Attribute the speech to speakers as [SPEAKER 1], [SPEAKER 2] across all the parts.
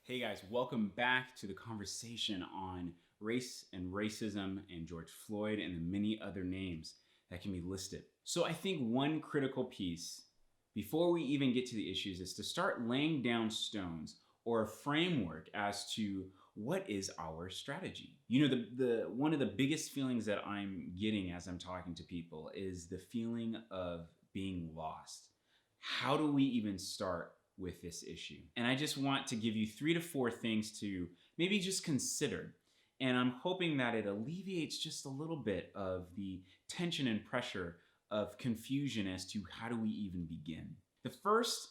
[SPEAKER 1] Hey guys, welcome back to the conversation on race and racism and George Floyd and the many other names that can be listed. So I think one critical piece before we even get to the issues is to start laying down stones or a framework as to what is our strategy. You know, the one of the biggest feelings that I'm getting as I'm talking to people is the feeling of being lost. How do we even start with this issue? And I just want to give you 3 to 4 things to maybe just consider. And I'm hoping that it alleviates just a little bit of the tension and pressure of confusion as to how do we even begin. The first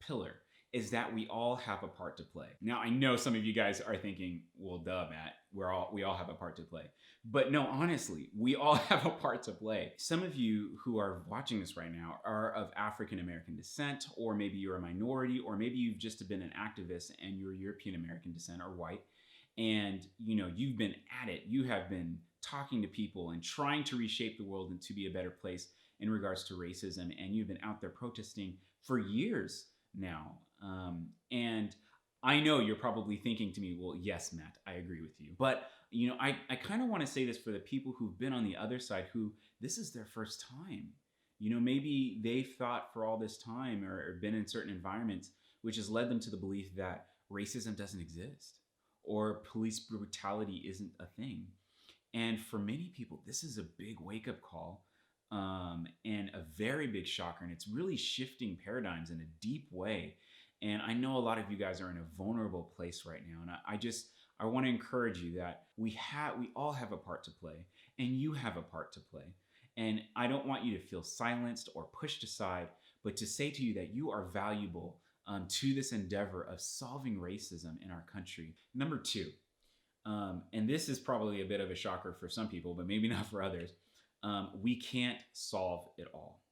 [SPEAKER 1] pillar is that we all have a part to play. Now, I know some of you guys are thinking, well, duh, Matt, we all have a part to play. But no, honestly, we all have a part to play. Some of you who are watching this right now are of African American descent, or maybe you're a minority, or maybe you've just been an activist and you're European American descent or white. And you've been at it. You have been talking to people and trying to reshape the world and to be a better place in regards to racism. And you've been out there protesting for years now. And I know you're probably thinking to me, well, yes, Matt, I agree with you. But, I kind of want to say this for the people who've been on the other side who this is their first time. Maybe they've thought for all this time or been in certain environments, which has led them to the belief that racism doesn't exist or police brutality isn't a thing. And for many people, this is a big wake up call and a very big shocker. And it's really shifting paradigms in a deep way. And I know a lot of you guys are in a vulnerable place right now. And I want to encourage you that we all have a part to play, and you have a part to play. And I don't want you to feel silenced or pushed aside, but to say to you that you are valuable to this endeavor of solving racism in our country. Number two, and this is probably a bit of a shocker for some people, but maybe not for others, we can't solve it all.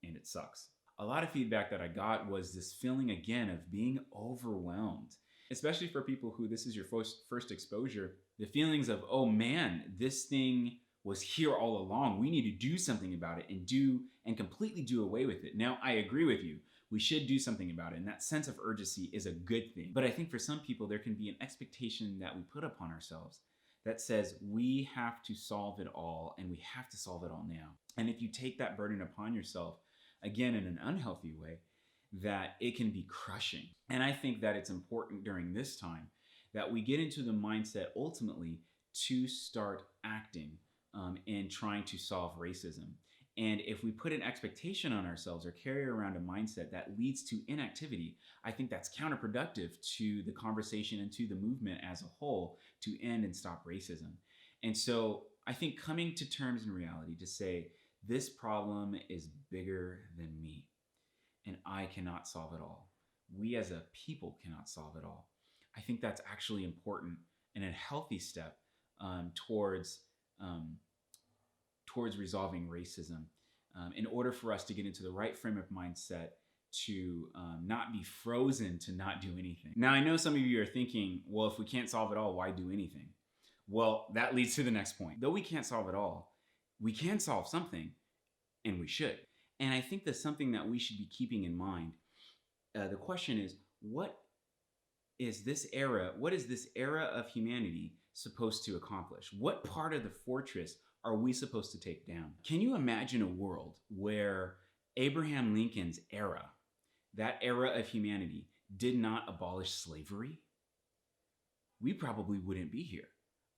[SPEAKER 1] And it sucks. A lot of feedback that I got was this feeling again of being overwhelmed, especially for people who this is your first exposure. The feelings of, oh man, this thing was here all along. We need to do something about it and completely do away with it. Now, I agree with you. We should do something about it. And that sense of urgency is a good thing. But I think for some people, there can be an expectation that we put upon ourselves that says we have to solve it all and we have to solve it all now. And if you take that burden upon yourself, again, in an unhealthy way, that it can be crushing. And I think that it's important during this time that we get into the mindset ultimately to start acting and trying to solve racism. And if we put an expectation on ourselves or carry around a mindset that leads to inactivity, I think that's counterproductive to the conversation and to the movement as a whole to end and stop racism. And so I think coming to terms in reality to say, this problem is bigger than me, and I cannot solve it all. We as a people cannot solve it all. I think that's actually important and a healthy step towards resolving racism in order for us to get into the right frame of mindset to not be frozen to not do anything. Now, I know some of you are thinking, well, if we can't solve it all, why do anything? Well, that leads to the next point. Though we can't solve it all, we can solve something, and we should. And I think that's something that we should be keeping in mind. The question is, what is this era of humanity supposed to accomplish? What part of the fortress are we supposed to take down? Can you imagine a world where Abraham Lincoln's era, that era of humanity, did not abolish slavery? We probably wouldn't be here.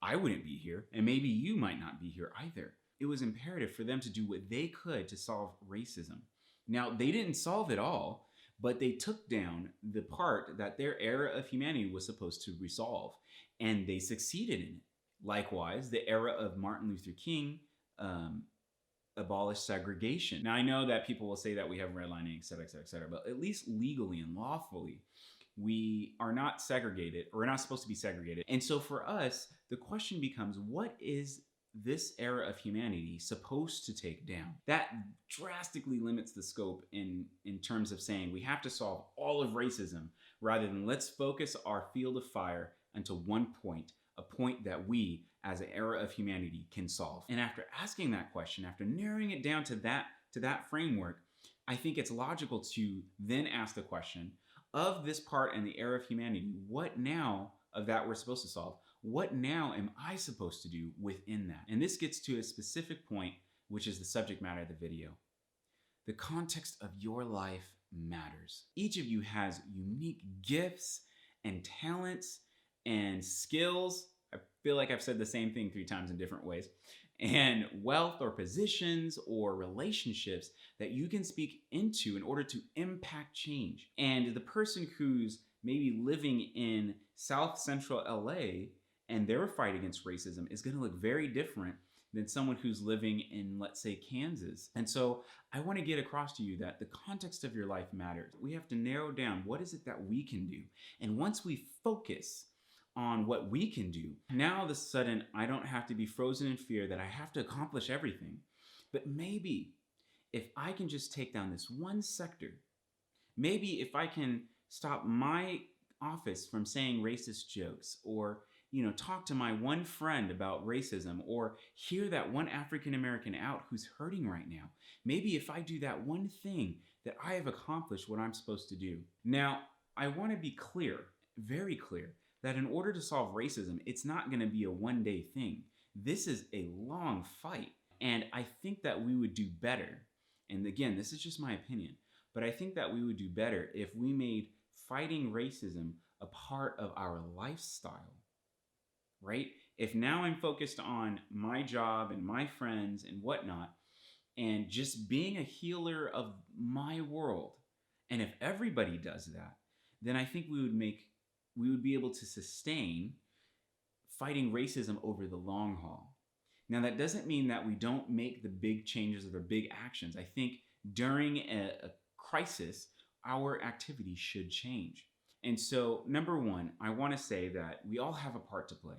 [SPEAKER 1] I wouldn't be here, and maybe you might not be here either. It was imperative for them to do what they could to solve racism. Now, they didn't solve it all, but they took down the part that their era of humanity was supposed to resolve, and they succeeded in it. Likewise, the era of Martin Luther King abolished segregation. Now, I know that people will say that we have redlining, et cetera, et cetera, et cetera, but at least legally and lawfully, we are not segregated, or we're not supposed to be segregated. And so for us, the question becomes, what is this era of humanity supposed to take down? That drastically limits the scope in terms of saying we have to solve all of racism, rather than let's focus our field of fire onto one point, a point that we as an era of humanity can solve. And after asking that question, after narrowing it down to that framework, I think it's logical to then ask the question of this part in the era of humanity, what now of that we're supposed to solve? What now am I supposed to do within that? And this gets to a specific point, which is the subject matter of the video. The context of your life matters. Each of you has unique gifts and talents and skills. I feel like I've said the same thing 3 times in different ways. And wealth or positions or relationships that you can speak into in order to impact change. And the person who's maybe living in South Central LA and their fight against racism is going to look very different than someone who's living in, let's say, Kansas. And so I want to get across to you that the context of your life matters. We have to narrow down what is it that we can do. And once we focus on what we can do, now all of a sudden I don't have to be frozen in fear that I have to accomplish everything. But maybe if I can just take down this one sector, maybe if I can stop my office from saying racist jokes, or talk to my one friend about racism, or hear that one African American out who's hurting right now. Maybe if I do that one thing, that I have accomplished what I'm supposed to do. Now, I want to be clear, very clear, that in order to solve racism, it's not going to be a one-day thing. This is a long fight. And I think that we would do better. And again, this is just my opinion, but I think that we would do better if we made fighting racism a part of our lifestyle. Right? If now I'm focused on my job and my friends and whatnot, and just being a healer of my world, and if everybody does that, then I think we would be able to sustain fighting racism over the long haul. Now, that doesn't mean that we don't make the big changes or the big actions. I think during a crisis, our activity should change. And so, number one, I want to say that we all have a part to play.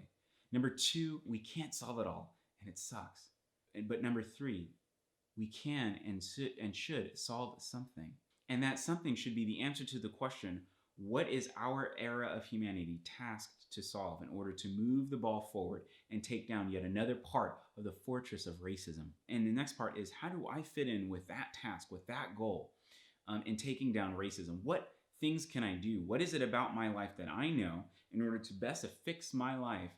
[SPEAKER 1] Number two, we can't solve it all, and it sucks. But number three, we can and should solve something. And that something should be the answer to the question, what is our era of humanity tasked to solve in order to move the ball forward and take down yet another part of the fortress of racism? And the next part is, how do I fit in with that task, with that goal, in taking down racism? What things can I do? What is it about my life that I know in order to best affix my life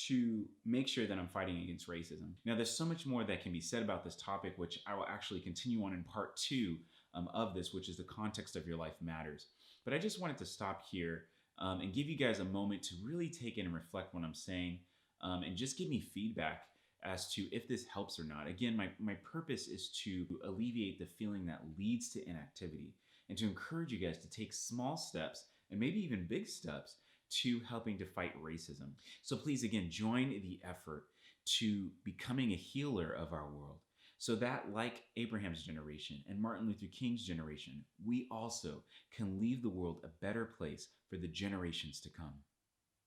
[SPEAKER 1] to make sure that I'm fighting against racism? Now, there's so much more that can be said about this topic, which I will actually continue on in part 2 of this, which is the context of your life matters. But I just wanted to stop here and give you guys a moment to really take in and reflect what I'm saying, and just give me feedback as to if this helps or not. Again, my purpose is to alleviate the feeling that leads to inactivity, and to encourage you guys to take small steps, and maybe even big steps, to helping to fight racism. So please, again, join the effort to becoming a healer of our world, so that, like Abraham's generation and Martin Luther King's generation, we also can leave the world a better place for the generations to come.